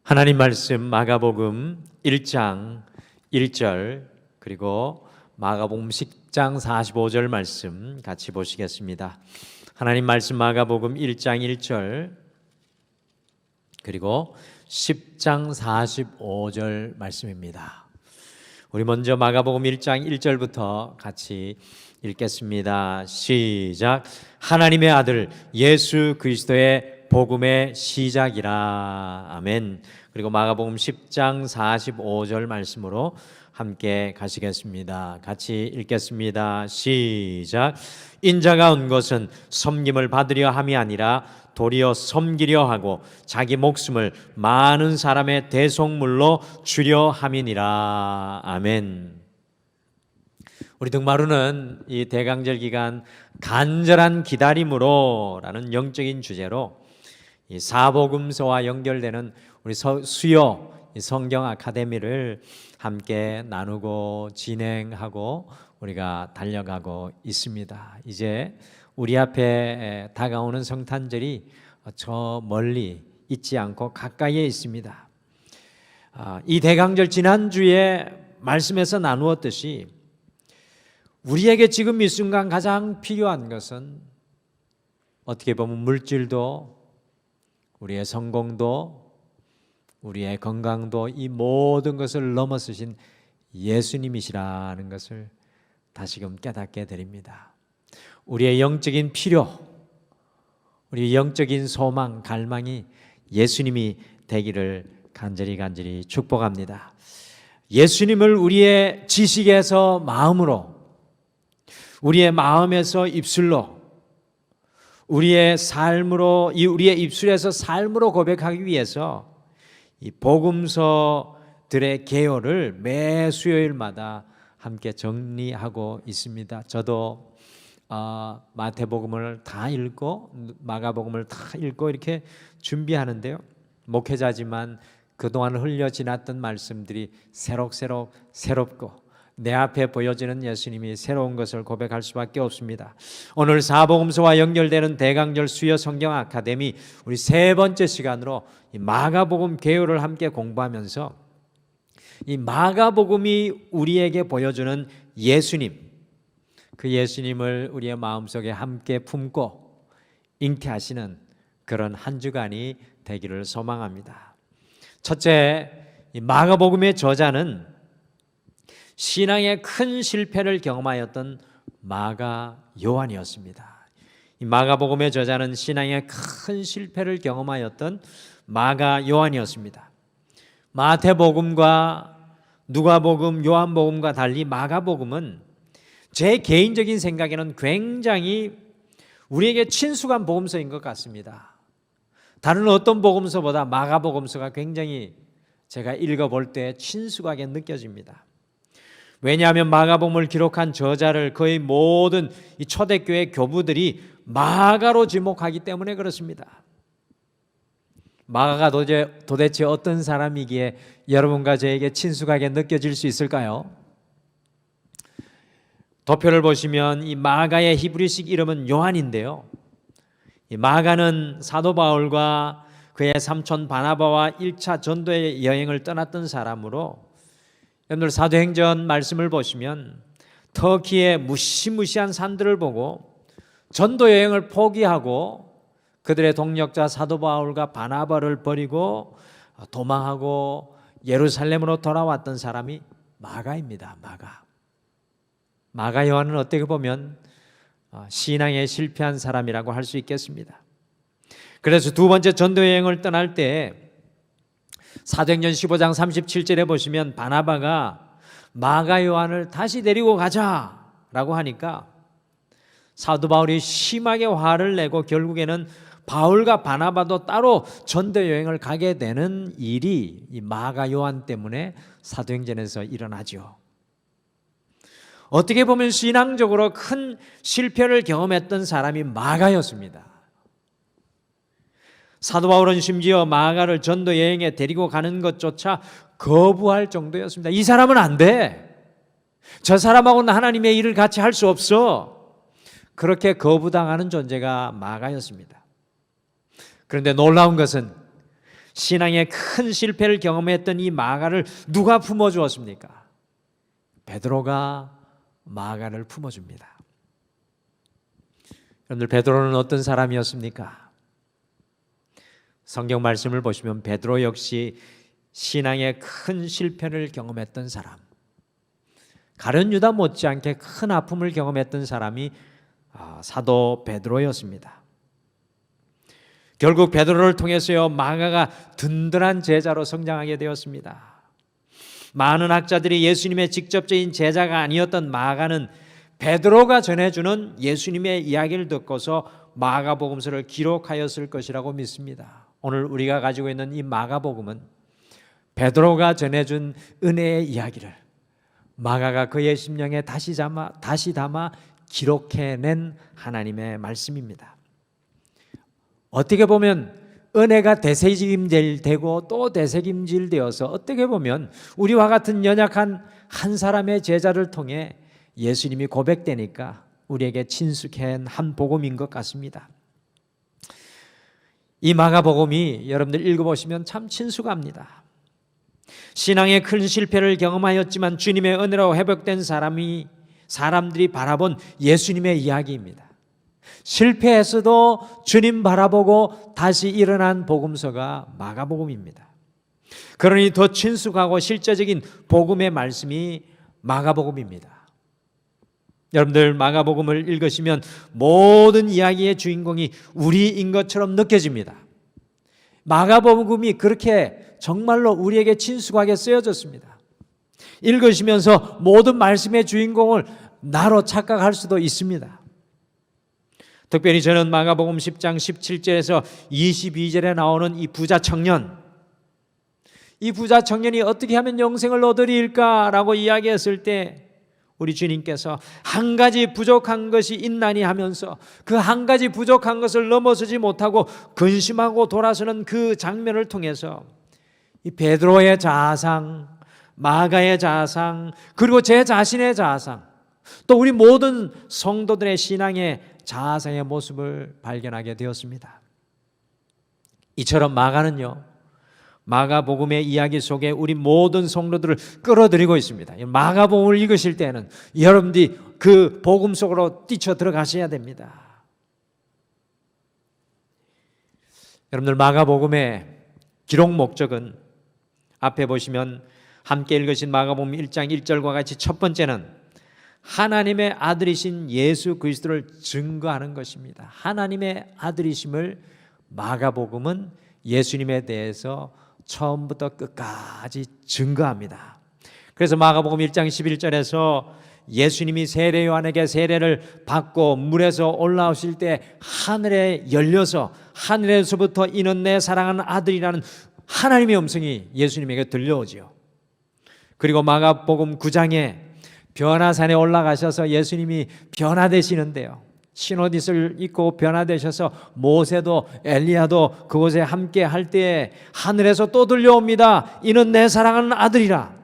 하나님 말씀 마가복음 1장 1절 그리고 마가복음 10장 45절 말씀 같이 보시겠습니다. 하나님 말씀 마가복음 1장 1절 그리고 10장 45절 말씀입니다. 우리 먼저 마가복음 1장 1절부터 같이 읽겠습니다. 시작. 하나님의 아들 예수 그리스도의 복음의 시작이라. 아멘. 그리고 마가복음 10장 45절 말씀으로 함께 가시겠습니다. 같이 읽겠습니다. 시작. 인자가 온 것은 섬김을 받으려 함이 아니라 도리어 섬기려 하고 자기 목숨을 많은 사람의 대속물로 주려 함이니라. 아멘. 우리 등마루는 이 대강절 기간 간절한 기다림으로 라는 영적인 주제로 이 사복음서와 연결되는 우리 수요 성경 아카데미를 함께 나누고 진행하고 우리가 달려가고 있습니다. 이제 우리 앞에 다가오는 성탄절이 저 멀리 있지 않고 가까이에 있습니다. 이 대강절 지난주에 말씀에서 나누었듯이 우리에게 지금 이 순간 가장 필요한 것은 어떻게 보면 물질도 우리의 성공도 우리의 건강도 이 모든 것을 넘어서신 예수님이시라는 것을 다시금 깨닫게 드립니다. 우리의 영적인 필요, 우리의 영적인 소망, 갈망이 예수님이 되기를 간절히 축복합니다. 예수님을 우리의 지식에서 마음으로, 우리의 마음에서 입술로, 우리의 삶으로, 우리의 입술에서 삶으로 고백하기 위해서 이 복음서들의 개요를 매 수요일마다 함께 정리하고 있습니다. 저도 마태복음을 다 읽고 마가복음을 다 읽고 이렇게 준비하는데요. 목회자지만 그동안 흘려 지났던 말씀들이 새롭고 내 앞에 보여지는 예수님이 새로운 것을 고백할 수밖에 없습니다. 오늘 사복음서와 연결되는 대강절 수요 성경 아카데미 우리 세 번째 시간으로 이 마가복음 개요를 함께 공부하면서 이 마가복음이 우리에게 보여주는 예수님, 그 예수님을 우리의 마음속에 함께 품고 잉태하시는 그런 한 주간이 되기를 소망합니다. 첫째, 이 마가복음의 저자는 신앙의 큰 실패를 경험하였던 마가 요한이었습니다. 이 마가복음의 저자는 신앙의 큰 실패를 경험하였던 마가 요한이었습니다. 마태복음과 누가복음, 요한복음과 달리 마가복음은 제 개인적인 생각에는 굉장히 우리에게 친숙한 복음서인 것 같습니다. 다른 어떤 복음서보다 마가복음서가 굉장히 제가 읽어볼 때 친숙하게 느껴집니다. 왜냐하면 마가복음을 기록한 저자를 거의 모든 이 초대교회 교부들이 마가로 지목하기 때문에 그렇습니다. 마가가 도대체 어떤 사람이기에 여러분과 저에게 친숙하게 느껴질 수 있을까요? 도표를 보시면 이 마가의 히브리식 이름은 요한인데요. 이 마가는 사도 바울과 그의 삼촌 바나바와 1차 전도의 여행을 떠났던 사람으로 여러분들 사도행전 말씀을 보시면 터키의 무시무시한 산들을 보고 전도 여행을 포기하고 그들의 동력자 사도 바울과 바나바를 버리고 도망하고 예루살렘으로 돌아왔던 사람이 마가입니다. 마가 요한은 어떻게 보면 신앙에 실패한 사람이라고 할 수 있겠습니다. 그래서 두 번째 전도 여행을 떠날 때 사도행전 15장 37절에 보시면 바나바가 마가 요한을 다시 데리고 가자라고 하니까 사도 바울이 심하게 화를 내고 결국에는 바울과 바나바도 따로 전도 여행을 가게 되는 일이 이 마가 요한 때문에 사도행전에서 일어나죠. 어떻게 보면 신앙적으로 큰 실패를 경험했던 사람이 마가였습니다. 사도 바울은 심지어 마가를 전도 여행에 데리고 가는 것조차 거부할 정도였습니다. 이 사람은 안 돼. 저 사람하고는 하나님의 일을 같이 할 수 없어. 그렇게 거부당하는 존재가 마가였습니다. 그런데 놀라운 것은 신앙의 큰 실패를 경험했던 이 마가를 누가 품어주었습니까? 베드로가 마가를 품어줍니다. 여러분들, 베드로는 어떤 사람이었습니까? 성경 말씀을 보시면 베드로 역시 신앙의 큰 실패를 경험했던 사람, 가룟 유다 못지않게 큰 아픔을 경험했던 사람이 사도 베드로였습니다. 결국 베드로를 통해서요, 마가가 든든한 제자로 성장하게 되었습니다. 많은 학자들이 예수님의 직접적인 제자가 아니었던 마가는 베드로가 전해주는 예수님의 이야기를 듣고서 마가복음서를 기록하였을 것이라고 믿습니다. 오늘 우리가 가지고 있는 이 마가복음은 베드로가 전해준 은혜의 이야기를 마가가 그의 심령에 다시 담아 기록해낸 하나님의 말씀입니다. 어떻게 보면 은혜가 되새김질되고 또 되새김질되어서 어떻게 보면 우리와 같은 연약한 한 사람의 제자를 통해 예수님이 고백되니까 우리에게 친숙한 한 복음인 것 같습니다. 이 마가복음이 여러분들 읽어보시면 참 친숙합니다. 신앙의 큰 실패를 경험하였지만 주님의 은혜로 회복된 사람들이 바라본 예수님의 이야기입니다. 실패했어도 주님 바라보고 다시 일어난 복음서가 마가복음입니다. 그러니 더 친숙하고 실제적인 복음의 말씀이 마가복음입니다. 여러분들, 마가복음을 읽으시면 모든 이야기의 주인공이 우리인 것처럼 느껴집니다. 마가복음이 그렇게 정말로 우리에게 친숙하게 쓰여졌습니다. 읽으시면서 모든 말씀의 주인공을 나로 착각할 수도 있습니다. 특별히 저는 마가복음 10장 17절에서 22절에 나오는 이 부자 청년이 어떻게 하면 영생을 얻으리일까라고 이야기했을 때 우리 주님께서 한 가지 부족한 것이 있나니 하면서 그 한 가지 부족한 것을 넘어서지 못하고 근심하고 돌아서는 그 장면을 통해서 이 베드로의 자아상, 마가의 자아상, 그리고 제 자신의 자아상, 또 우리 모든 성도들의 신앙의 자아상의 모습을 발견하게 되었습니다. 이처럼 마가는요, 마가복음의 이야기 속에 우리 모든 성도들을 끌어들이고 있습니다. 마가복음을 읽으실 때는 여러분들이 그 복음 속으로 뛰쳐 들어가셔야 됩니다. 여러분들, 마가복음의 기록 목적은 앞에 보시면 함께 읽으신 마가복음 1장 1절과 같이 첫 번째는 하나님의 아들이신 예수 그리스도를 증거하는 것입니다. 하나님의 아들이심을 마가복음은 예수님에 대해서 처음부터 끝까지 증거합니다. 그래서 마가복음 1장 11절에서 예수님이 세례 요한에게 세례를 받고 물에서 올라오실 때 하늘에 열려서 하늘에서부터 이는 내 사랑하는 아들이라는 하나님의 음성이 예수님에게 들려오지요. 그리고 마가복음 9장에 변화산에 올라가셔서 예수님이 변화되시는데요, 신옷을 입고 변화되셔서 모세도 엘리야도 그곳에 함께 할 때에 하늘에서 또 들려옵니다. 이는 내 사랑하는 아들이라.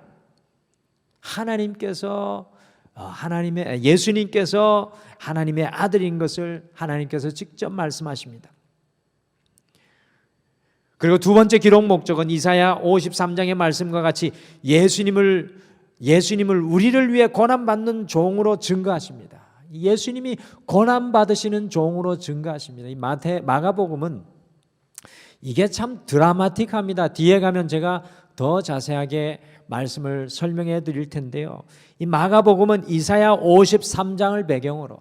예수님께서 하나님의 아들인 것을 하나님께서 직접 말씀하십니다. 그리고 두 번째 기록 목적은 이사야 53장의 말씀과 같이 예수님을 우리를 위해 고난받는 종으로 증거하십니다. 예수님이 고난받으시는 종으로 증거하십니다. 이 마가복음은 이게 참 드라마틱합니다. 뒤에 가면 제가 더 자세하게 말씀을 설명해 드릴 텐데요, 이 마가복음은 이사야 53장을 배경으로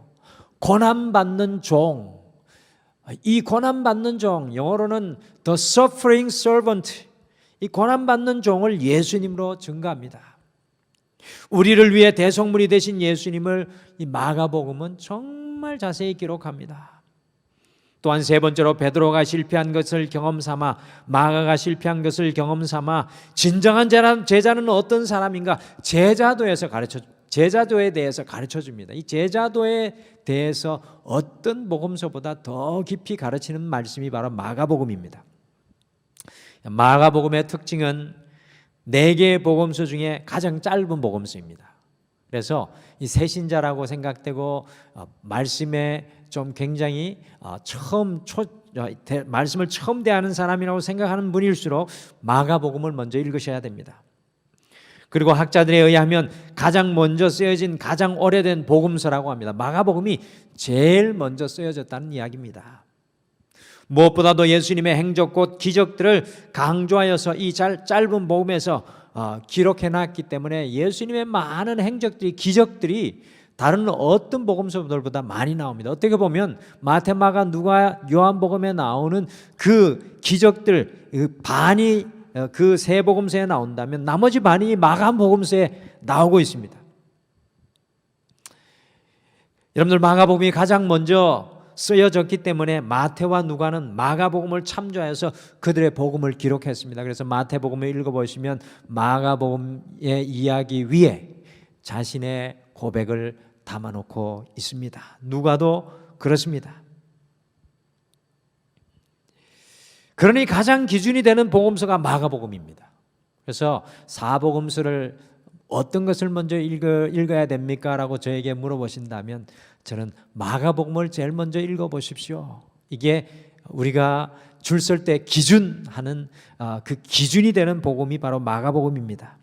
고난받는 종, 이 고난받는 종, 영어로는 The Suffering Servant, 이 고난받는 종을 예수님으로 증거합니다. 우리를 위해 대속물이 되신 예수님을 이 마가복음은 정말 자세히 기록합니다. 또한 세 번째로 베드로가 실패한 것을 경험삼아 마가가 실패한 것을 경험삼아 진정한 제자는 어떤 사람인가 제자도에 대해서 가르쳐 줍니다. 이 제자도에 대해서 어떤 복음서보다 더 깊이 가르치는 말씀이 바로 마가복음입니다. 마가복음의 특징은 4개의 복음서 중에 가장 짧은 복음서입니다. 그래서 이 새신자라고 생각되고 말씀에 좀 굉장히 말씀을 처음 대하는 사람이라고 생각하는 분일수록 마가복음을 먼저 읽으셔야 됩니다. 그리고 학자들에 의하면 가장 먼저 쓰여진 가장 오래된 복음서라고 합니다. 마가복음이 제일 먼저 쓰여졌다는 이야기입니다. 무엇보다도 예수님의 행적 곧 기적들을 강조하여서 이 짧은 복음에서 기록해 놨기 때문에 예수님의 많은 행적들이, 기적들이 다른 어떤 복음서들보다 많이 나옵니다. 어떻게 보면 마태, 마가, 누가, 요한복음에 나오는 그 기적들 반이 그 세 복음서에 나온다면 나머지 반이 마가복음서에 나오고 있습니다. 여러분들, 마가복음이 가장 먼저 쓰여졌기 때문에 마태와 누가는 마가복음을 참조해서 그들의 복음을 기록했습니다. 그래서 마태복음을 읽어보시면 마가복음의 이야기 위에 자신의 고백을 담아놓고 있습니다. 누가도 그렇습니다. 그러니 가장 기준이 되는 복음서가 마가복음입니다. 그래서 사복음서를 어떤 것을 먼저 읽어야 됩니까? 라고 저에게 물어보신다면 저는 마가복음을 제일 먼저 읽어보십시오. 이게 우리가 줄 설 때 기준하는 그 기준이 되는 복음이 바로 마가복음입니다.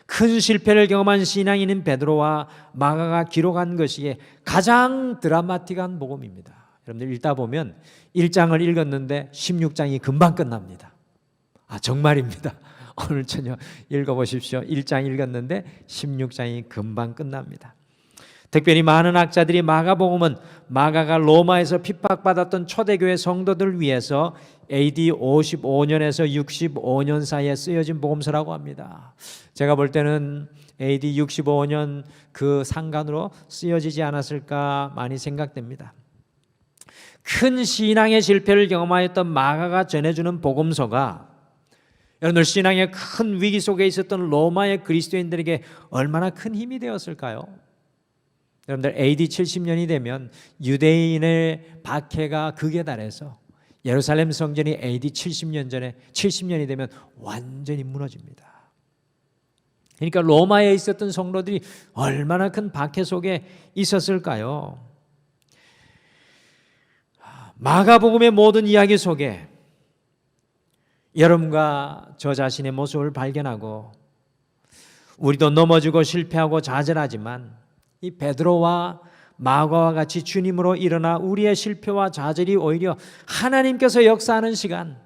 큰 실패를 경험한 신앙인인 베드로와 마가가 기록한 것이 가장 드라마틱한 복음입니다. 여러분들 읽다 보면 1장을 읽었는데 16장이 금방 끝납니다. 정말입니다. 오늘 저녁 읽어보십시오. 1장 읽었는데 16장이 금방 끝납니다. 특별히 많은 학자들이 마가복음은 마가가 로마에서 핍박받았던 초대교회 성도들을 위해서 AD 55년에서 65년 사이에 쓰여진 복음서라고 합니다. 제가 볼 때는 AD 65년 그 상간으로 쓰여지지 않았을까 많이 생각됩니다. 큰 신앙의 실패를 경험하였던 마가가 전해주는 복음서가 여러분들 신앙의 큰 위기 속에 있었던 로마의 그리스도인들에게 얼마나 큰 힘이 되었을까요? 여러분들 AD 70년이 되면 유대인의 박해가 극에 달해서 예루살렘 성전이 AD 70년이 되면 완전히 무너집니다. 그러니까 로마에 있었던 성도들이 얼마나 큰 박해 속에 있었을까요? 마가복음의 모든 이야기 속에 여러분과 저 자신의 모습을 발견하고 우리도 넘어지고 실패하고 좌절하지만 이 베드로와 마가와 같이 주님으로 일어나 우리의 실패와 좌절이 오히려 하나님께서 역사하는 시간,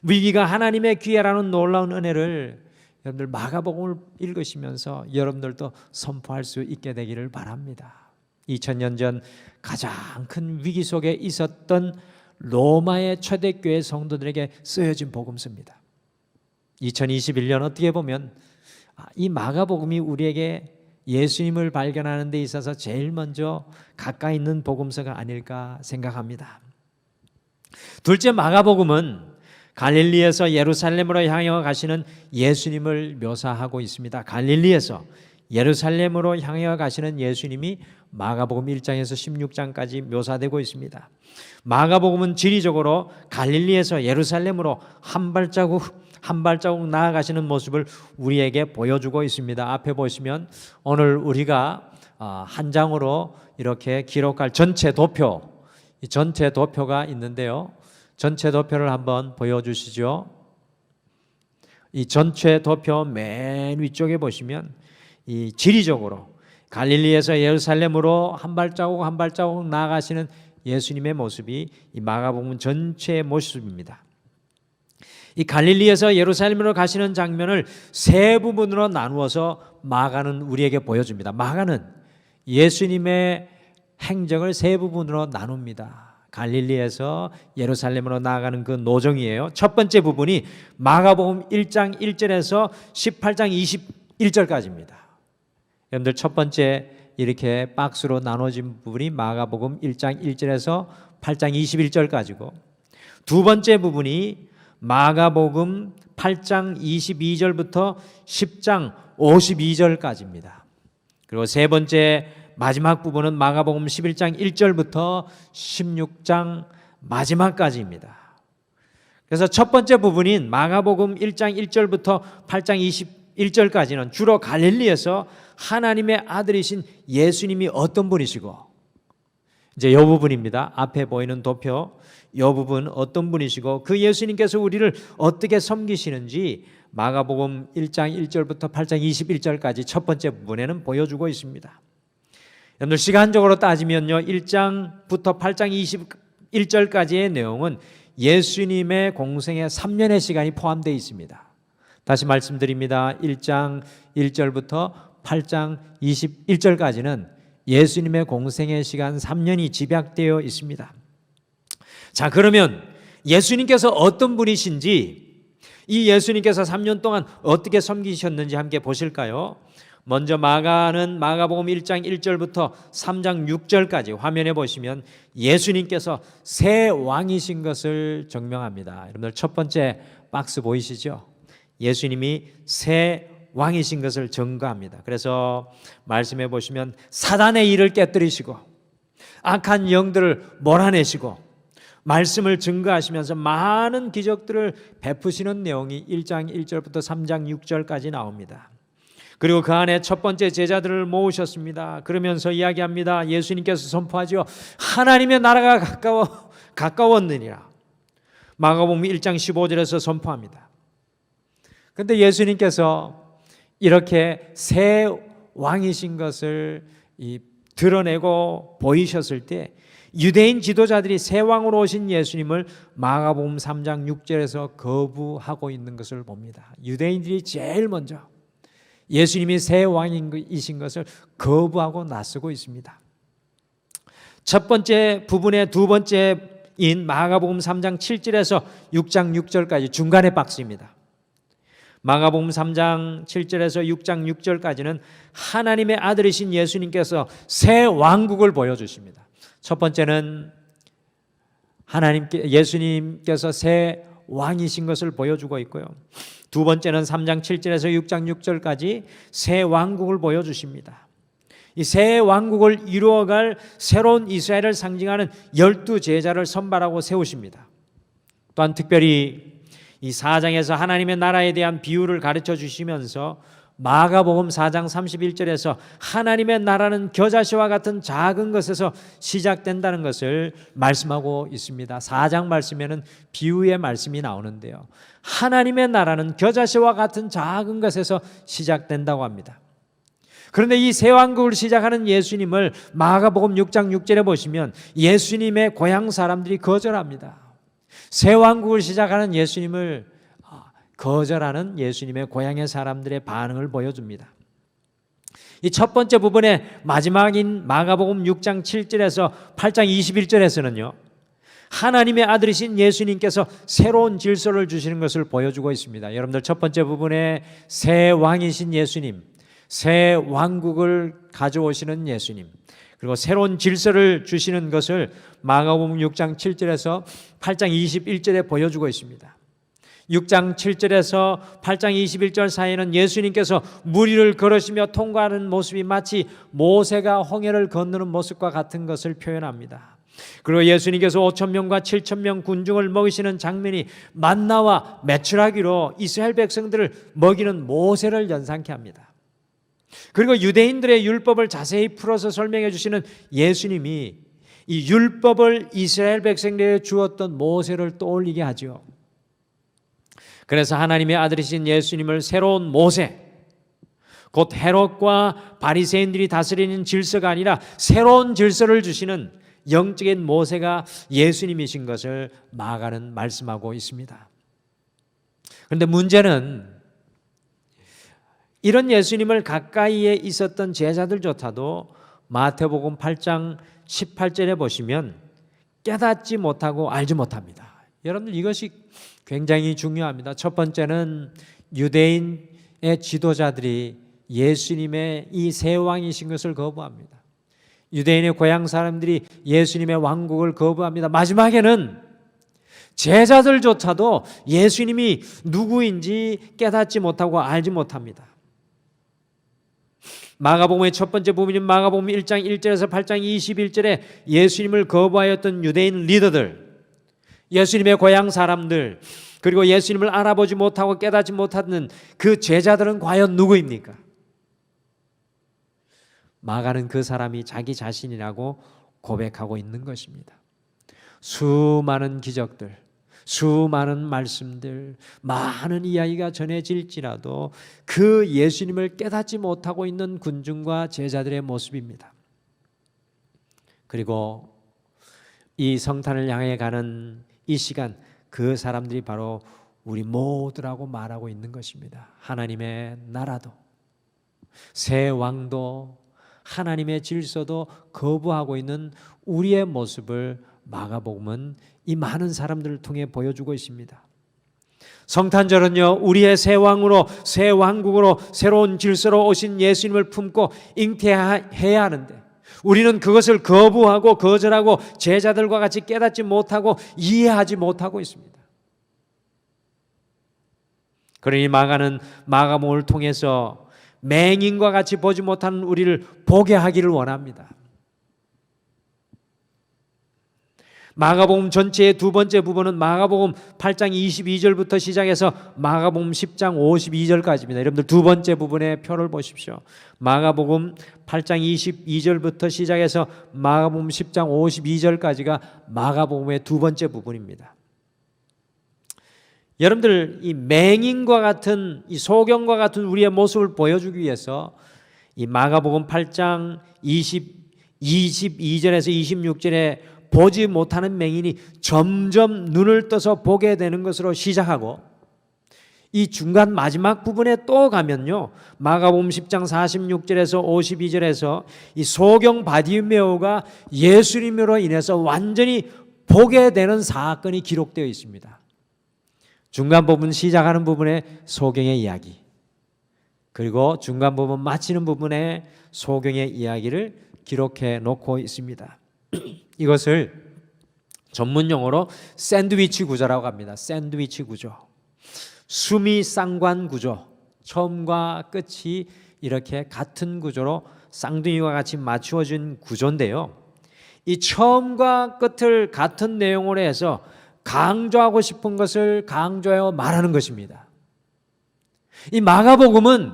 위기가 하나님의 기회라는 놀라운 은혜를 여러분들 마가복음을 읽으시면서 여러분들도 선포할 수 있게 되기를 바랍니다. 2000년 전 가장 큰 위기 속에 있었던 로마의 초대교회 성도들에게 쓰여진 복음서입니다. 2021년 어떻게 보면 이 마가복음이 우리에게 예수님을 발견하는 데 있어서 제일 먼저 가까이 있는 복음서가 아닐까 생각합니다. 둘째, 마가복음은 갈릴리에서 예루살렘으로 향해 가시는 예수님을 묘사하고 있습니다. 갈릴리에서 예루살렘으로 향해 가시는 예수님이 마가복음 1장에서 16장까지 묘사되고 있습니다. 마가복음은 지리적으로 갈릴리에서 예루살렘으로 한 발자국 나아가시는 모습을 우리에게 보여주고 있습니다. 앞에 보시면 오늘 우리가 한 장으로 이렇게 기록할 전체 도표, 이 전체 도표가 있는데요. 전체 도표를 한번 보여주시죠. 이 전체 도표 맨 위쪽에 보시면 이 지리적으로 갈릴리에서 예루살렘으로 한 발자국 나아가시는 예수님의 모습이 이 마가복음 전체의 모습입니다. 이 갈릴리에서 예루살렘으로 가시는 장면을 세 부분으로 나누어서 마가는 우리에게 보여줍니다. 마가는 예수님의 행적을 세 부분으로 나눕니다. 갈릴리에서 예루살렘으로 나아가는 그 노정이에요. 첫 번째 부분이 마가복음 1장 1절에서 18장 21절까지입니다. 여러분들 첫 번째 이렇게 박스로 나눠진 부분이 마가복음 1장 1절에서 8장 21절까지고, 두 번째 부분이 마가복음 8장 22절부터 10장 52절까지입니다. 그리고 세 번째 마지막 부분은 마가복음 11장 1절부터 16장 마지막까지입니다. 그래서 첫 번째 부분인 마가복음 1장 1절부터 8장 1절까지는 주로 갈릴리에서 하나님의 아들이신 예수님이 어떤 분이시고, 이제 이 부분입니다. 앞에 보이는 도표, 이 부분 어떤 분이시고 그 예수님께서 우리를 어떻게 섬기시는지 마가복음 1장 1절부터 8장 21절까지 첫 번째 부분에는 보여주고 있습니다. 여러분들 시간적으로 따지면요, 1장부터 8장 21절까지의 내용은 예수님의 공생의 3년의 시간이 포함되어 있습니다. 다시 말씀드립니다. 1장 1절부터 8장 21절까지는 예수님의 공생의 시간 3년이 집약되어 있습니다. 자, 그러면 예수님께서 어떤 분이신지, 이 예수님께서 3년 동안 어떻게 섬기셨는지 함께 보실까요? 먼저 마가는 마가복음 1장 1절부터 3장 6절까지 화면에 보시면 예수님께서 새 왕이신 것을 증명합니다. 여러분들 첫 번째 박스 보이시죠? 예수님이 새 왕이신 것을 증거합니다. 그래서 말씀해 보시면 사단의 일을 깨뜨리시고 악한 영들을 몰아내시고 말씀을 증거하시면서 많은 기적들을 베푸시는 내용이 1장 1절부터 3장 6절까지 나옵니다. 그리고 그 안에 첫 번째 제자들을 모으셨습니다. 그러면서 이야기합니다. 예수님께서 선포하죠. 하나님의 나라가 가까웠느니라. 마가복음 1장 15절에서 선포합니다. 그런데 예수님께서 이렇게 새 왕이신 것을 드러내고 보이셨을 때 유대인 지도자들이 새 왕으로 오신 예수님을 마가복음 3장 6절에서 거부하고 있는 것을 봅니다. 유대인들이 제일 먼저 예수님이 새 왕이신 것을 거부하고 나서고 있습니다. 첫 번째 부분의 두 번째인 마가복음 3장 7절에서 6장 6절까지 중간의 박스입니다. 마가복음 3장 7절에서 6장 6절까지는 하나님의 아들이신 예수님께서 새 왕국을 보여주십니다. 첫 번째는 예수님께서 새 왕이신 것을 보여주고 있고요. 두 번째는 3장 7절에서 6장 6절까지 새 왕국을 보여주십니다. 이 새 왕국을 이루어갈 새로운 이스라엘을 상징하는 12제자를 선발하고 세우십니다. 또한 특별히 이 4장에서 하나님의 나라에 대한 비유를 가르쳐 주시면서 마가복음 4장 31절에서 하나님의 나라는 겨자씨와 같은 작은 것에서 시작된다는 것을 말씀하고 있습니다. 4장 말씀에는 비유의 말씀이 나오는데요, 하나님의 나라는 겨자씨와 같은 작은 것에서 시작된다고 합니다. 그런데 이 새 왕국을 시작하는 예수님을 마가복음 6장 6절에 보시면 예수님의 고향 사람들이 거절합니다. 새 왕국을 시작하는 예수님을 거절하는 예수님의 고향의 사람들의 반응을 보여줍니다. 이 첫 번째 부분의 마지막인 마가복음 6장 7절에서 8장 21절에서는요, 하나님의 아들이신 예수님께서 새로운 질서를 주시는 것을 보여주고 있습니다. 여러분들 첫 번째 부분에 새 왕이신 예수님, 새 왕국을 가져오시는 예수님, 그리고 새로운 질서를 주시는 것을 마가복음 6장 7절에서 8장 21절에 보여주고 있습니다. 6장 7절에서 8장 21절 사이에는 예수님께서 물 위를 걸으시며 통과하는 모습이 마치 모세가 홍해를 건너는 모습과 같은 것을 표현합니다. 그리고 예수님께서 5,000명과 7,000명 군중을 먹이시는 장면이 만나와 메추라기로 이스라엘 백성들을 먹이는 모세를 연상케 합니다. 그리고 유대인들의 율법을 자세히 풀어서 설명해 주시는 예수님이 이 율법을 이스라엘 백성들에게 주었던 모세를 떠올리게 하죠. 그래서 하나님의 아들이신 예수님을 새로운 모세, 곧 헤롯과 바리새인들이 다스리는 질서가 아니라 새로운 질서를 주시는 영적인 모세가 예수님이신 것을 마가는 말씀하고 있습니다. 그런데 문제는 이런 예수님을 가까이에 있었던 제자들조차도 마태복음 8장 18절에 보시면 깨닫지 못하고 알지 못합니다. 여러분들 이것이 굉장히 중요합니다. 첫 번째는 유대인의 지도자들이 예수님의 이 새 왕이신 것을 거부합니다. 유대인의 고향 사람들이 예수님의 왕국을 거부합니다. 마지막에는 제자들조차도 예수님이 누구인지 깨닫지 못하고 알지 못합니다. 마가복음의 첫 번째 부분인 마가복음 1장 1절에서 8장 21절에 예수님을 거부하였던 유대인 리더들, 예수님의 고향 사람들, 그리고 예수님을 알아보지 못하고 깨닫지 못하는 그 제자들은 과연 누구입니까? 마가는 그 사람이 자기 자신이라고 고백하고 있는 것입니다. 수많은 기적들, 수많은 말씀들, 많은 이야기가 전해질지라도 그 예수님을 깨닫지 못하고 있는 군중과 제자들의 모습입니다. 그리고 이 성탄을 향해 가는 이 시간, 그 사람들이 바로 우리 모두라고 말하고 있는 것입니다. 하나님의 나라도, 새 왕도, 하나님의 질서도 거부하고 있는 우리의 모습을 마가복음은 이 많은 사람들을 통해 보여주고 있습니다. 성탄절은요, 우리의 새 왕으로, 새 왕국으로, 새로운 질서로 오신 예수님을 품고 잉태해야 하는데 우리는 그것을 거부하고 거절하고 제자들과 같이 깨닫지 못하고 이해하지 못하고 있습니다. 그러니 마가는 마가복음을 통해서 맹인과 같이 보지 못하는 우리를 보게 하기를 원합니다. 마가복음 전체의 두 번째 부분은 마가복음 8장 22절부터 시작해서 마가복음 10장 52절까지입니다. 여러분들 두 번째 부분의 표를 보십시오. 마가복음 8장 22절부터 시작해서 마가복음 10장 52절까지가 마가복음의 두 번째 부분입니다. 여러분들 이 맹인과 같은 이 소경과 같은 우리의 모습을 보여주기 위해서 이 마가복음 8장 22절에서 26절에 보지 못하는 맹인이 점점 눈을 떠서 보게 되는 것으로 시작하고 이 중간 마지막 부분에 또 가면요, 마가복음 10장 46절에서 52절에서 이 소경 바디메오가 예수님으로 인해서 완전히 보게 되는 사건이 기록되어 있습니다. 중간 부분 시작하는 부분에 소경의 이야기, 그리고 중간 부분 마치는 부분에 소경의 이야기를 기록해 놓고 있습니다. 이것을 전문 용어로 샌드위치 구조라고 합니다. 샌드위치 구조, 수미 쌍관 구조, 처음과 끝이 이렇게 같은 구조로 쌍둥이와 같이 맞추어진 구조인데요, 이 처음과 끝을 같은 내용으로 해서 강조하고 싶은 것을 강조하여 말하는 것입니다. 이 마가복음은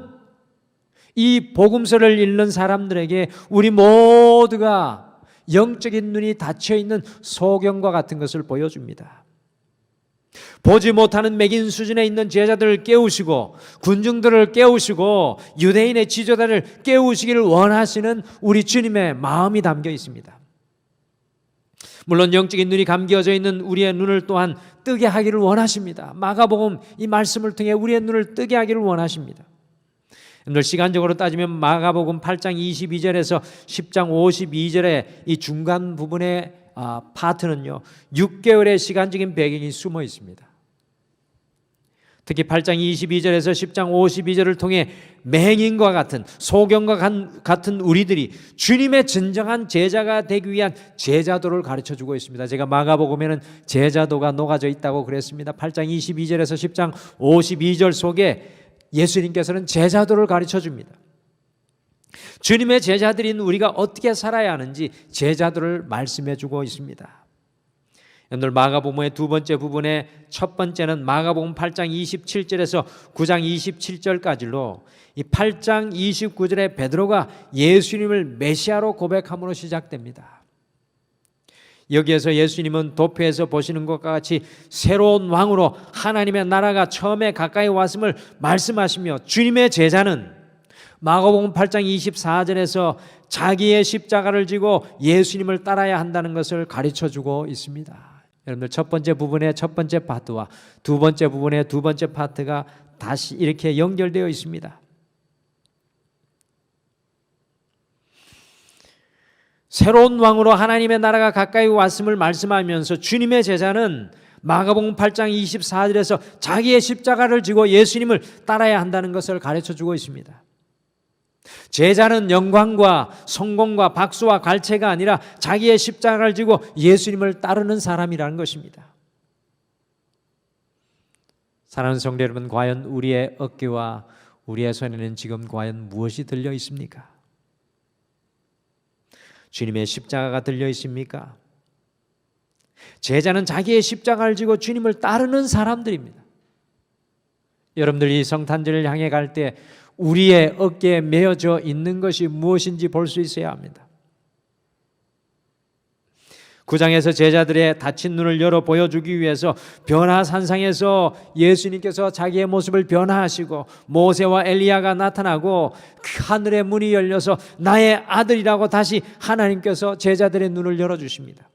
이 복음서를 읽는 사람들에게 우리 모두가 영적인 눈이 닫혀있는 소경과 같은 것을 보여줍니다. 보지 못하는 맥인 수준에 있는 제자들을 깨우시고 군중들을 깨우시고 유대인의 지도자를 깨우시기를 원하시는 우리 주님의 마음이 담겨 있습니다. 물론 영적인 눈이 감겨져 있는 우리의 눈을 또한 뜨게 하기를 원하십니다. 마가복음 이 말씀을 통해 우리의 눈을 뜨게 하기를 원하십니다. 오늘 시간적으로 따지면 마가복음 8장 22절에서 10장 52절의 이 중간 부분의 파트는요, 6개월의 시간적인 배경이 숨어 있습니다. 특히 8장 22절에서 10장 52절을 통해 맹인과 같은 소경과 같은 우리들이 주님의 진정한 제자가 되기 위한 제자도를 가르쳐주고 있습니다. 제가 마가복음에는 제자도가 녹아져 있다고 그랬습니다. 8장 22절에서 10장 52절 속에 예수님께서는 제자도를 가르쳐줍니다. 주님의 제자들인 우리가 어떻게 살아야 하는지 제자도를 말씀해주고 있습니다. 오늘 마가복음의 두 번째 부분의 첫 번째는 마가복음 8장 27절에서 9장 27절까지로 이 8장 29절에 베드로가 예수님을 메시아로 고백함으로 시작됩니다. 여기에서 예수님은 도표에서 보시는 것과 같이 새로운 왕으로 하나님의 나라가 처음에 가까이 왔음을 말씀하시며 주님의 제자는 마가복음 8장 24절에서 자기의 십자가를 지고 예수님을 따라야 한다는 것을 가르쳐주고 있습니다. 여러분들 첫 번째 부분의 첫 번째 파트와 두 번째 부분의 두 번째 파트가 다시 이렇게 연결되어 있습니다. 새로운 왕으로 하나님의 나라가 가까이 왔음을 말씀하면서 주님의 제자는 마가복음 8장 24절에서 자기의 십자가를 지고 예수님을 따라야 한다는 것을 가르쳐주고 있습니다. 제자는 영광과 성공과 박수와 갈채가 아니라 자기의 십자가를 지고 예수님을 따르는 사람이라는 것입니다. 사랑하는 성도 여러분, 과연 우리의 어깨와 우리의 손에는 지금 과연 무엇이 들려 있습니까? 주님의 십자가가 들려 있습니까? 제자는 자기의 십자가를 지고 주님을 따르는 사람들입니다. 여러분들 이 성탄절을 향해 갈 때 우리의 어깨에 메어져 있는 것이 무엇인지 볼 수 있어야 합니다. 9장에서 제자들의 닫힌 눈을 열어 보여주기 위해서 변화산상에서 예수님께서 자기의 모습을 변화하시고 모세와 엘리야가 나타나고 하늘의 문이 열려서 나의 아들이라고 다시 하나님께서 제자들의 눈을 열어주십니다.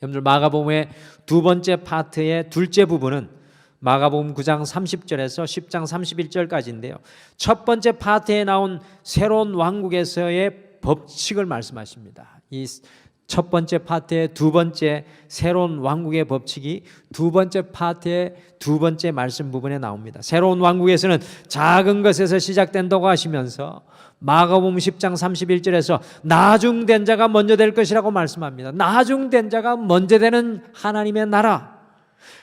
여러분들 마가복음의 두 번째 파트의 둘째 부분은 마가복음 9장 30절에서 10장 31절까지인데요. 첫 번째 파트에 나온 새로운 왕국에서의 법칙을 말씀하십니다. 이 첫 번째 파트의 두 번째 새로운 왕국의 법칙이 두 번째 파트의 두 번째 말씀 부분에 나옵니다. 새로운 왕국에서는 작은 것에서 시작된다고 하시면서 마가복음 10장 31절에서 나중된 자가 먼저 될 것이라고 말씀합니다. 나중된 자가 먼저 되는 하나님의 나라.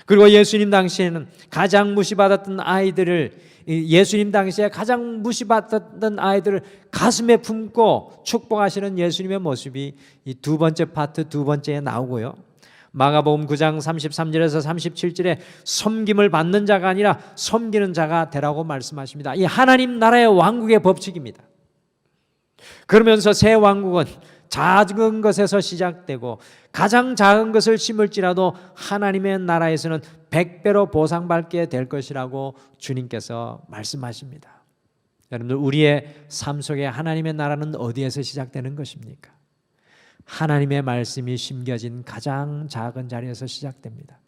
그리고 예수님 당시에는 가장 무시받았던 아이들을 예수님 당시에 가장 무시받았던 아이들을 가슴에 품고 축복하시는 예수님의 모습이 이 두 번째 파트 두 번째에 나오고요. 마가복음 9장 33절에서 37절에 섬김을 받는 자가 아니라 섬기는 자가 되라고 말씀하십니다. 이 하나님 나라의 왕국의 법칙입니다. 그러면서 새 왕국은 작은 것에서 시작되고 가장 작은 것을 심을지라도 하나님의 나라에서는 100배로 보상받게 될 것이라고 주님께서 말씀하십니다. 여러분들 우리의 삶 속에 하나님의 나라는 어디에서 시작되는 것입니까? 하나님의 말씀이 심겨진 가장 작은 자리에서 시작됩니다.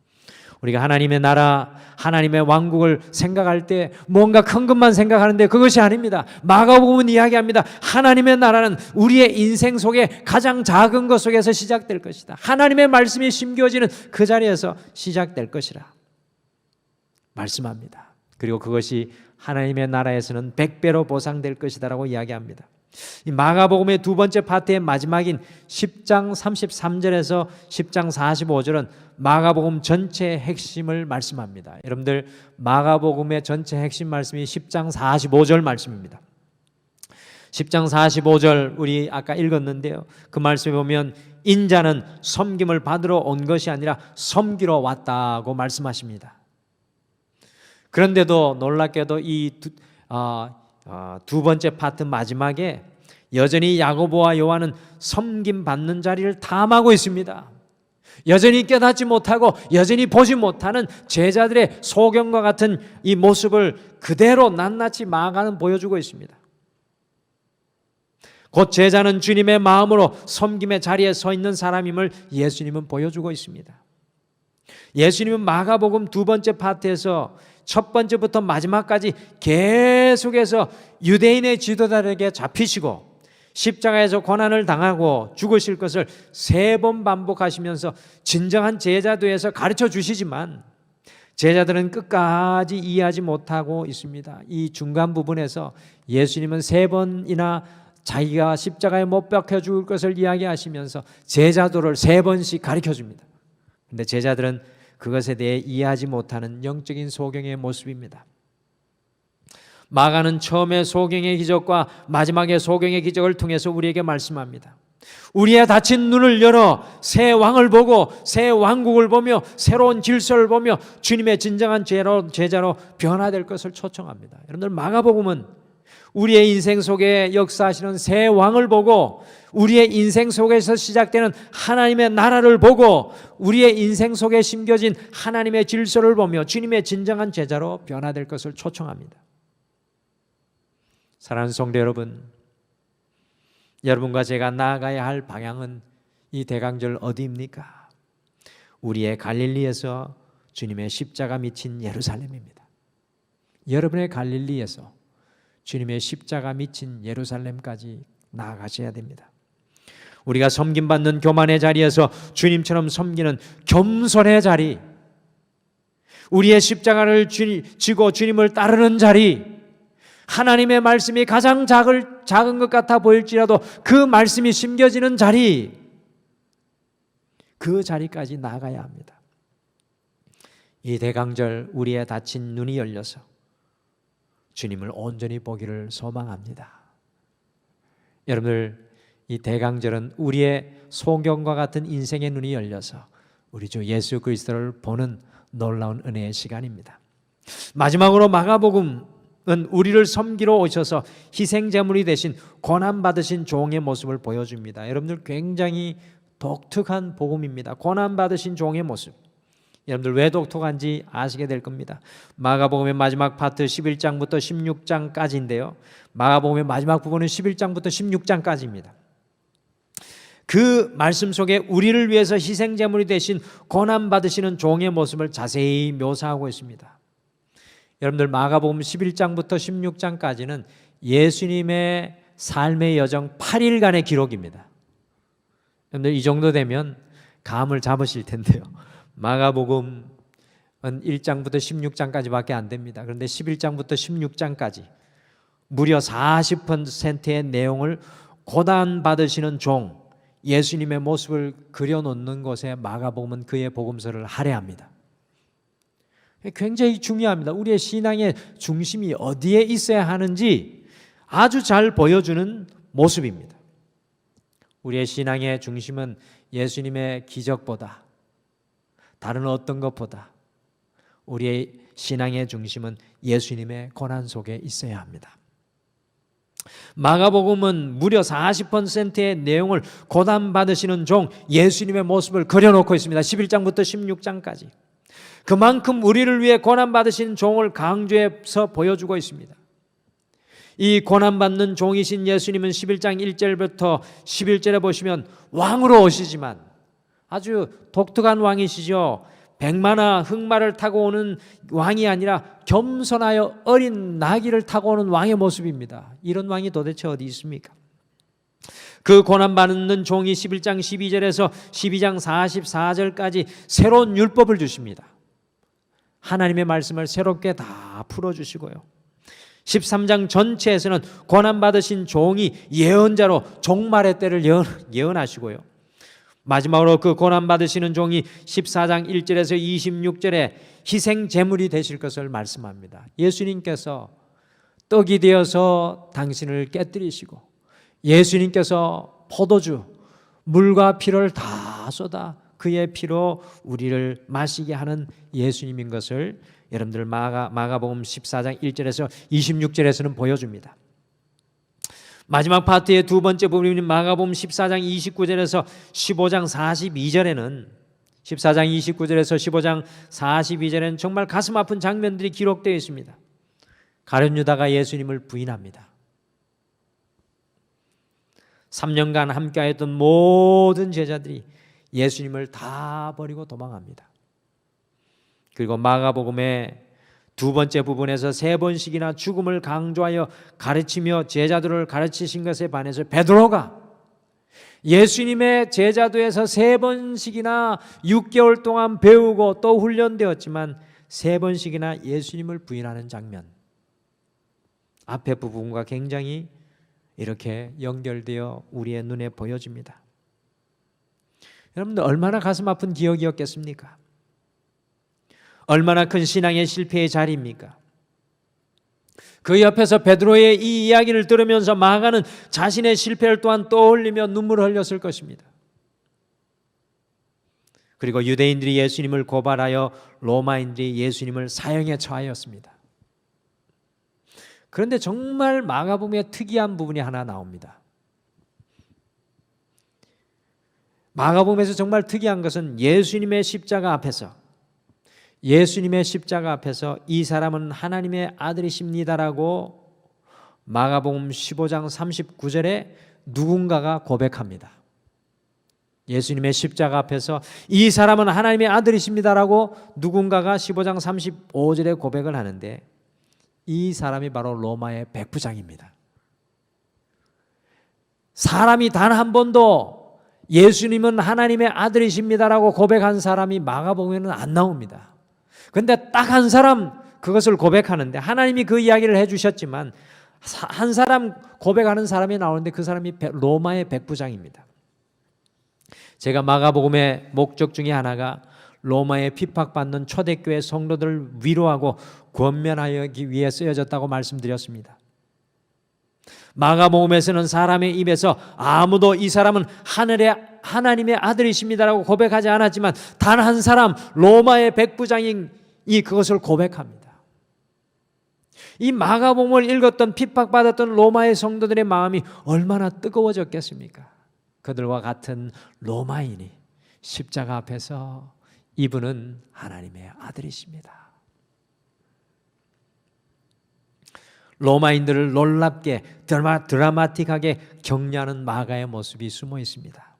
우리가 하나님의 나라, 하나님의 왕국을 생각할 때 뭔가 큰 것만 생각하는데 그것이 아닙니다. 마가복음은 이야기합니다. 하나님의 나라는 우리의 인생 속에 가장 작은 것 속에서 시작될 것이다. 하나님의 말씀이 심겨지는 그 자리에서 시작될 것이라 말씀합니다. 그리고 그것이 하나님의 나라에서는 100배로 보상될 것이다라고 이야기합니다. 이 마가복음의 두 번째 파트의 마지막인 10장 33절에서 10장 45절은 마가복음 전체의 핵심을 말씀합니다. 여러분들 마가복음의 전체 핵심 말씀이 10장 45절 말씀입니다. 10장 45절 우리 아까 읽었는데요. 그 말씀에 보면 인자는 섬김을 받으러 온 것이 아니라 섬기러 왔다고 말씀하십니다. 그런데도 놀랍게도 이 두 번째 파트 마지막에 여전히 야고보와 요한은 섬김 받는 자리를 탐하고 있습니다. 여전히 깨닫지 못하고 여전히 보지 못하는 제자들의 소경과 같은 이 모습을 그대로 낱낱이 마가는 보여주고 있습니다. 곧 제자는 주님의 마음으로 섬김의 자리에 서 있는 사람임을 예수님은 보여주고 있습니다. 예수님은 마가복음 두 번째 파트에서 첫 번째부터 마지막까지 계속해서 유대인의 지도자들에게 잡히시고 십자가에서 고난을 당하고 죽으실 것을 3번 반복하시면서 진정한 제자 되어서 가르쳐 주시지만 제자들은 끝까지 이해하지 못하고 있습니다. 이 중간 부분에서 예수님은 3번이나 자기가 십자가에 못 박혀 죽을 것을 이야기하시면서 제자들을 3번씩 가르쳐 줍니다. 그런데 제자들은 그것에 대해 이해하지 못하는 영적인 소경의 모습입니다. 마가는 처음에 소경의 기적과 마지막에 소경의 기적을 통해서 우리에게 말씀합니다. 우리의 닫힌 눈을 열어 새 왕을 보고 새 왕국을 보며 새로운 질서를 보며 주님의 진정한 제자로 변화될 것을 초청합니다. 여러분들 마가복음은 우리의 인생 속에 역사하시는 새 왕을 보고 우리의 인생 속에서 시작되는 하나님의 나라를 보고 우리의 인생 속에 심겨진 하나님의 질서를 보며 주님의 진정한 제자로 변화될 것을 초청합니다. 사랑하는 성도 여러분, 여러분과 제가 나아가야 할 방향은 이 대강절 어디입니까? 우리의 갈릴리에서 주님의 십자가 미친 예루살렘입니다. 여러분의 갈릴리에서 주님의 십자가 미친 예루살렘까지 나아가셔야 됩니다. 우리가 섬김받는 교만의 자리에서 주님처럼 섬기는 겸손의 자리, 우리의 십자가를 지고 주님을 따르는 자리, 하나님의 말씀이 가장 작은 것 같아 보일지라도 그 말씀이 심겨지는 자리, 그 자리까지 나아가야 합니다. 이 대강절 우리의 닫힌 눈이 열려서 주님을 온전히 보기를 소망합니다. 여러분들 이 대강절은 우리의 소경과 같은 인생의 눈이 열려서 우리 주 예수 그리스도를 보는 놀라운 은혜의 시간입니다. 마지막으로 마가복음은 우리를 섬기러 오셔서 희생제물이 되신 고난받으신 종의 모습을 보여줍니다. 여러분들 굉장히 독특한 복음입니다. 고난받으신 종의 모습. 여러분들 왜 독특한지 아시게 될 겁니다. 마가복음의 마지막 파트 11장부터 16장까지인데요. 마가복음의 마지막 부분은 11장부터 16장까지입니다. 그 말씀 속에 우리를 위해서 희생제물이 되신 고난받으시는 종의 모습을 자세히 묘사하고 있습니다. 여러분들 마가복음 11장부터 16장까지는 예수님의 삶의 여정 8일간의 기록입니다. 여러분들 이 정도 되면 감을 잡으실 텐데요. 마가복음은 1장부터 16장까지밖에 안 됩니다. 그런데 11장부터 16장까지 무려 40%의 내용을 고난받으시는 종 예수님의 모습을 그려놓는 것에 마가복음은 그의 복음서를 할애합니다. 굉장히 중요합니다. 우리의 신앙의 중심이 어디에 있어야 하는지 아주 잘 보여주는 모습입니다. 우리의 신앙의 중심은 예수님의 기적보다, 다른 어떤 것보다 우리의 신앙의 중심은 예수님의 고난 속에 있어야 합니다. 마가복음은 무려 40%의 내용을 고난받으시는 종 예수님의 모습을 그려놓고 있습니다. 11장부터 16장까지. 그만큼 우리를 위해 고난받으신 종을 강조해서 보여주고 있습니다. 이 고난받는 종이신 예수님은 11장 1절부터 11절에 보시면 왕으로 오시지만 아주 독특한 왕이시죠. 백마나 흑마를 타고 오는 왕이 아니라 겸손하여 어린 나귀를 타고 오는 왕의 모습입니다. 이런 왕이 도대체 어디 있습니까? 그 고난받는 종이 11장 12절에서 12장 44절까지 새로운 율법을 주십니다. 하나님의 말씀을 새롭게 다 풀어주시고요. 13장 전체에서는 고난받으신 종이 예언자로 종말의 때를 예언하시고요. 마지막으로 그 고난받으시는 종이 14장 1절에서 26절에 희생제물이 되실 것을 말씀합니다. 예수님께서 떡이 되어서 당신을 깨뜨리시고 예수님께서 포도주, 물과 피를 다 쏟아 그의 피로 우리를 마시게 하는 예수님인 것을 여러분들 마가복음 14장 1절에서 26절에서는 보여줍니다. 마지막 파트의 두 번째 부분인 마가복음 14장 29절에서 15장 42절에는 14장 29절에서 15장 42절에는 정말 가슴 아픈 장면들이 기록되어 있습니다. 가룟 유다가 예수님을 부인합니다. 3년간 함께했던 모든 제자들이 예수님을 다 버리고 도망합니다. 그리고 마가복음의 두 번째 부분에서 세 번씩이나 죽음을 강조하여 가르치며 제자들을 가르치신 것에 반해서 베드로가 예수님의 제자도에서 세 번씩이나 6개월 동안 배우고 또 훈련되었지만 세 번씩이나 예수님을 부인하는 장면, 앞에 부분과 굉장히 이렇게 연결되어 우리의 눈에 보여집니다. 여러분들 얼마나 가슴 아픈 기억이었겠습니까? 얼마나 큰 신앙의 실패의 자리입니까? 그 옆에서 베드로의 이 이야기를 들으면서 마가는 자신의 실패를 또한 떠올리며 눈물을 흘렸을 것입니다. 그리고 유대인들이 예수님을 고발하여 로마인들이 예수님을 사형에 처하였습니다. 그런데 정말 마가복음에 특이한 부분이 하나 나옵니다. 마가복음에서 정말 특이한 것은 예수님의 십자가 앞에서 이 사람은 하나님의 아들이십니다라고 마가복음 15장 39절에 누군가가 고백합니다. 예수님의 십자가 앞에서 이 사람은 하나님의 아들이십니다라고 누군가가 15장 35절에 고백을 하는데 이 사람이 바로 로마의 백부장입니다. 사람이 단 한 번도 예수님은 하나님의 아들이십니다라고 고백한 사람이 마가복음에는 안 나옵니다. 그런데 딱 한 사람 그것을 고백하는데 하나님이 그 이야기를 해주셨지만 한 사람 고백하는 사람이 나오는데 그 사람이 로마의 백부장입니다. 제가 마가복음의 목적 중에 하나가 로마에 핍박받는 초대교회 성도들을 위로하기 위해 쓰여졌다고 말씀드렸습니다. 마가복음에서는 사람의 입에서 아무도 이 사람은 하나님의 아들이십니다라고 고백하지 않았지만 단 한 사람, 로마의 백부장이 그것을 고백합니다. 이 마가복음을 읽었던 핍박받았던 로마의 성도들의 마음이 얼마나 뜨거워졌겠습니까? 그들과 같은 로마인이 십자가 앞에서 이분은 하나님의 아들이십니다. 로마인들을 놀랍게 드라마틱하게 격려하는 마가의 모습이 숨어 있습니다.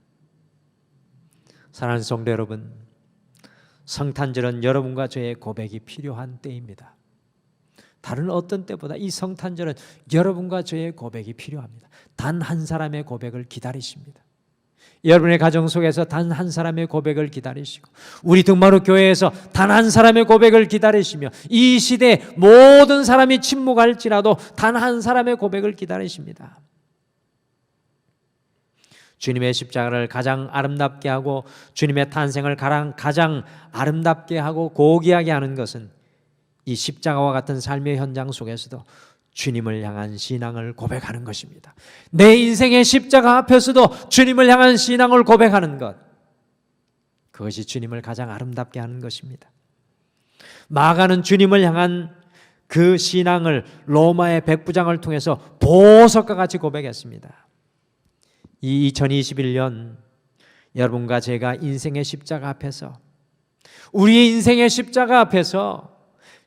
사랑하는 성도 여러분, 성탄절은 여러분과 저의 고백이 필요한 때입니다. 다른 어떤 때보다 이 성탄절은 여러분과 저의 고백이 필요합니다. 단 한 사람의 고백을 기다리십니다. 여러분의 가정 속에서 단 한 사람의 고백을 기다리시고 우리 등마루 교회에서 단 한 사람의 고백을 기다리시며 이 시대에 모든 사람이 침묵할지라도 단 한 사람의 고백을 기다리십니다. 주님의 십자가를 가장 아름답게 하고 주님의 탄생을 가장 아름답게 하고 고귀하게 하는 것은 이 십자가와 같은 삶의 현장 속에서도 주님을 향한 신앙을 고백하는 것입니다. 내 인생의 십자가 앞에서도 주님을 향한 신앙을 고백하는 것, 그것이 주님을 가장 아름답게 하는 것입니다. 마가는 주님을 향한 그 신앙을 로마의 백부장을 통해서 보석과 같이 고백했습니다. 이 2021년 여러분과 제가 인생의 십자가 앞에서, 우리의 인생의 십자가 앞에서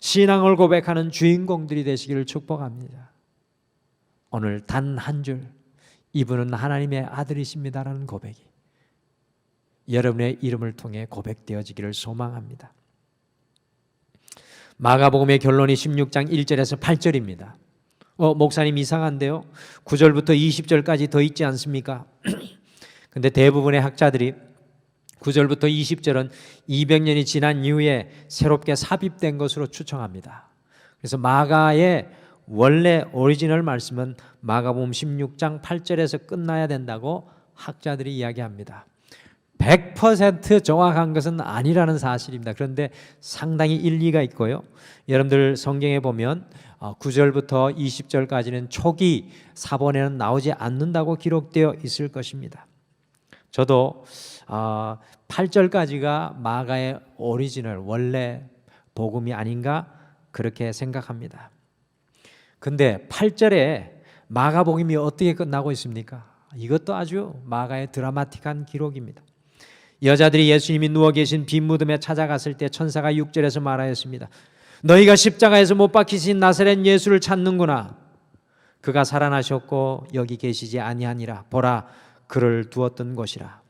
신앙을 고백하는 주인공들이 되시기를 축복합니다. 오늘 단 한 줄, 이분은 하나님의 아들이십니다라는 고백이 여러분의 이름을 통해 고백되어지기를 소망합니다. 마가복음의 결론이 16장 1절에서 8절입니다. 목사님 이상한데요? 9절부터 20절까지 더 있지 않습니까? 근데 대부분의 학자들이 9절부터 20절은 200년이 지난 이후에 새롭게 삽입된 것으로 추정합니다. 그래서 마가의 원래 오리지널 말씀은 마가복음 16장 8절에서 끝나야 된다고 학자들이 이야기합니다. 100% 정확한 것은 아니라는 사실입니다. 그런데 상당히 일리가 있고요. 여러분들 성경에 보면 9절부터 20절까지는 초기 사본에는 나오지 않는다고 기록되어 있을 것입니다. 저도 8절까지가 마가의 오리지널 원래 복음이 아닌가 그렇게 생각합니다. 근데 8절에 마가복음이 어떻게 끝나고 있습니까? 이것도 아주 마가의 드라마틱한 기록입니다. 여자들이 예수님이 누워 계신 빈 무덤에 찾아갔을 때 천사가 6절에서 말하였습니다. 너희가 십자가에서 못 박히신 나사렛 예수를 찾는구나. 그가 살아나셨고 여기 계시지 아니하니라. 보라, 그를 두었던 곳이라.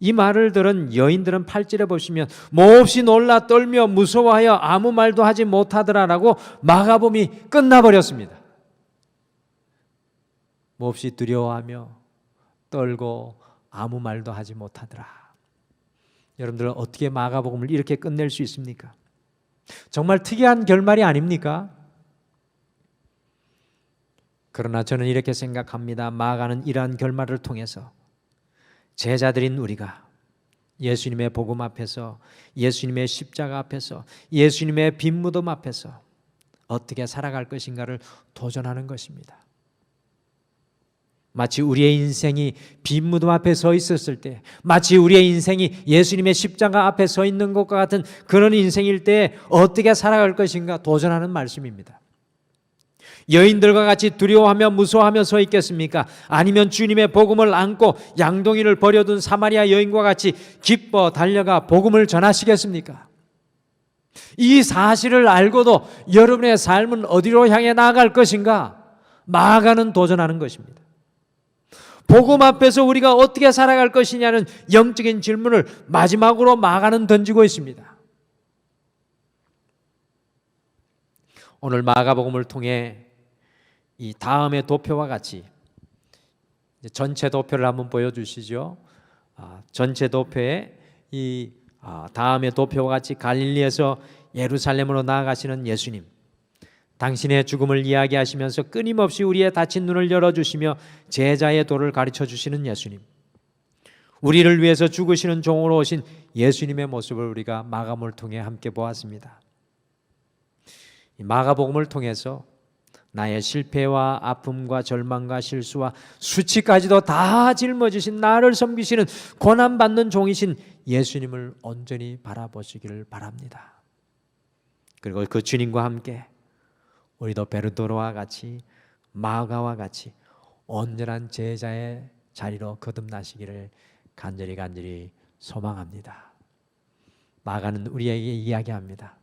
이 말을 들은 여인들은 8절에 보시면 몹시 놀라 떨며 무서워하여 아무 말도 하지 못하더라라고 마가복음이 끝나버렸습니다. 몹시 두려워하며 떨고 아무 말도 하지 못하더라. 여러분들은 어떻게 마가복음을 이렇게 끝낼 수 있습니까? 정말 특이한 결말이 아닙니까? 그러나 저는 이렇게 생각합니다. 마가는 이러한 결말을 통해서 제자들인 우리가 예수님의 복음 앞에서, 예수님의 십자가 앞에서, 예수님의 빈 무덤 앞에서 어떻게 살아갈 것인가를 도전하는 것입니다. 마치 우리의 인생이 빈 무덤 앞에 서 있었을 때, 마치 우리의 인생이 예수님의 십자가 앞에 서 있는 것과 같은 그런 인생일 때 어떻게 살아갈 것인가 도전하는 말씀입니다. 여인들과 같이 두려워하며 무서워하며 서 있겠습니까? 아니면 주님의 복음을 안고 양동이를 버려둔 사마리아 여인과 같이 기뻐 달려가 복음을 전하시겠습니까? 이 사실을 알고도 여러분의 삶은 어디로 향해 나아갈 것인가? 마가는 도전하는 것입니다. 복음 앞에서 우리가 어떻게 살아갈 것이냐는 영적인 질문을 마지막으로 마가는 던지고 있습니다. 오늘 마가복음을 통해 이 다음의 도표와 같이 전체 도표를 한번 보여주시죠. 전체 도표에 이 다음의 도표와 같이 갈릴리에서 예루살렘으로 나아가시는 예수님, 당신의 죽음을 이야기하시면서 끊임없이 우리의 닫힌 눈을 열어주시며 제자의 도를 가르쳐주시는 예수님, 우리를 위해서 죽으시는 종으로 오신 예수님의 모습을 우리가 마가복음을 통해 함께 보았습니다. 이 마가복음을 통해서 나의 실패와 아픔과 절망과 실수와 수치까지도 다 짊어지신 나를 섬기시는 고난받는 종이신 예수님을 온전히 바라보시기를 바랍니다. 그리고 그 주님과 함께 우리도 베르도로와 같이 마가와 같이 온전한 제자의 자리로 거듭나시기를 간절히 소망합니다. 마가는 우리에게 이야기합니다.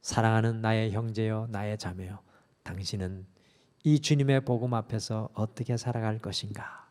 사랑하는 나의 형제여 나의 자매여, 당신은 이 주님의 복음 앞에서 어떻게 살아갈 것인가?